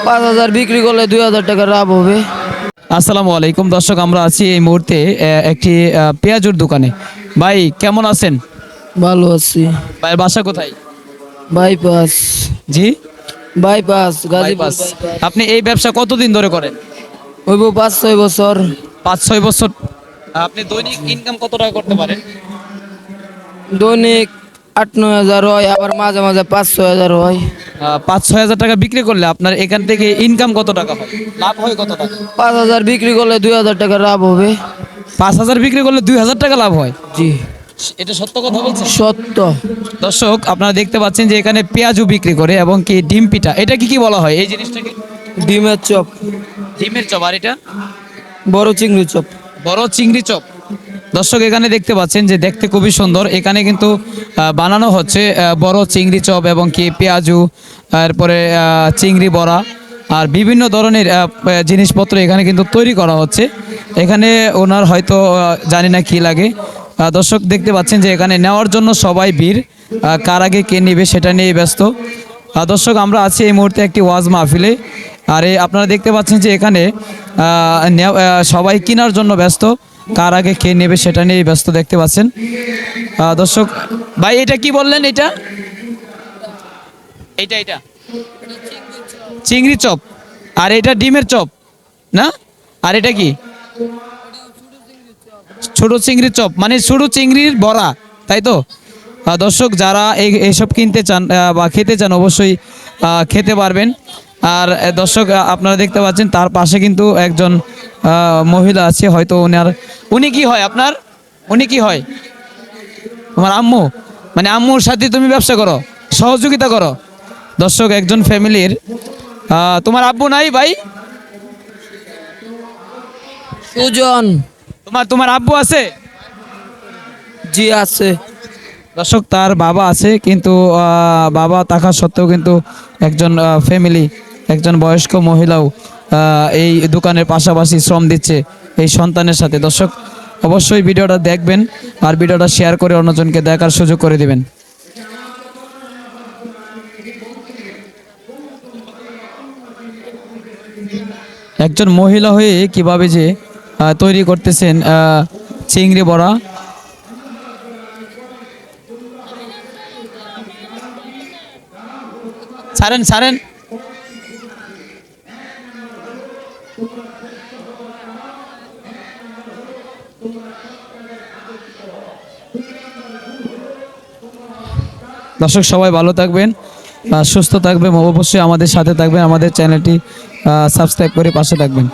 5,000 বিক্রি করলে 2,000 টাকা লাভ হবে। আসসালামু আলাইকুম দর্শক, আমরা আছি এই মুহূর্তে একটি পেঁয়াজুর দোকানে। ভাই কেমন আছেন? ভালো আছি। ভাইয়ের বাসা কোথায়? বাইপাস। জি, বাইপাস গাজীপুর বাইপাস। বাইপাস। আপনি এই ব্যবসা কতদিন ধরে করেন? হইব 5-6 বছর। 5-6 বছর। আপনি দৈনিক ইনকাম কত টাকা করতে পারেন? দৈনিক 8-9 হাজার হয়, আবার মাঝে মাঝে 5-6 হাজার হয়। 5-6 হাজার টাকা বিক্রি করলে আপনার এখান থেকে ইনকাম কত টাকা হয়, লাভ হয় কত টাকা? 5,000 বিক্রি করলে 2,000 টাকা লাভ হবে। 5,000 বিক্রি করলে 2,000 টাকা লাভ হয়। জি, এটা সত্য কথা বলছেন? সত্য। দর্শক আপনারা দেখতে পাচ্ছেন যে এখানে পেঁয়াজু বিক্রি করে এবং কি ডিম পিঠা, এটা কি কি বলা হয় এই জিনিসটাকে? ডিমের চপ, ডিমের চপ। আর এটা বড় চিংড়ি চপ। বড় চিংড়ি চপ। দর্শক এখানে দেখতে পাচ্ছেন যে দেখতে খুবই সুন্দর। এখানে কিন্তু বানানো হচ্ছে বড় চিংড়ি চপ এবং কি পেঁয়াজু, তারপরে চিংড়ি বড়া আর বিভিন্ন ধরনের জিনিসপত্র এখানে কিন্তু তৈরি করা হচ্ছে। এখানে ওনার হয়তো জানি না কি লাগে। দর্শক দেখতে পাচ্ছেন যে এখানে নেওয়ার জন্য সবাই ভিড়। কার আগে কে নেবে সেটা নিয়ে ব্যস্ত। দর্শক আমরা আছি এই মুহূর্তে একটি ওয়াজ মাহফিলে। আর আপনারা দেখতে পাচ্ছেন যে এখানে সবাই কেনার জন্য ব্যস্ত, কার আগে কে নেবে সেটা নিয়ে ব্যস্ত দেখতে পাচ্ছেন। দর্শক ভাই এটা কি বললেন? এটা এটা এটা চিংড়ি চপ। আর এটা ডিমের চপ না? আর এটা কি? ছোট চিংড়ির চপ, মানে ছোট চিংড়ির বড়া, তাই তো? দর্শক যারা এইসব কিনতে চান বা খেতে চান অবশ্যই খেতে পারবেন। আর দর্শক আপনারা দেখতে পাচ্ছেন তার পাশে কিন্তু একজন মহিলা আছে, হয়তো উনি কি হয় আপনার? উনি কি হয়? তোমার আম্মু? মানে আম্মুর সাথে তুমি ব্যবসা করো, সহযোগিতা করো। দর্শক একজন ফ্যামিলির তোমার আব্বু নাই ভাই? সুজন। তোমার আব্বু আছে? জি আছে। দর্শক তার বাবা আছে, কিন্তু বাবা থাকা সত্ত্বেও কিন্তু একজন ফ্যামিলি, একজন বয়স্ক মহিলাও এই দোকানের পাশাপাশি শ্রম দিচ্ছে এই সন্তানের সাথে। দর্শক অবশ্যই ভিডিওটা দেখবেন আর ভিডিওটা শেয়ার করে অন্যজনকে দেখার সুযোগ করে দিবেন। একজন মহিলা হয়ে কিভাবে যে তৈরি করতেছেন চিংড়ি বড়া। ছাড়েন ছাড়েন। দর্শক সবাই ভালো থাকবেন, সুস্থ থাকবেন, অবশ্যই আমাদের সাথে থাকবেন, আমাদের চ্যানেলটি সাবস্ক্রাইব করে পাশে থাকবেন।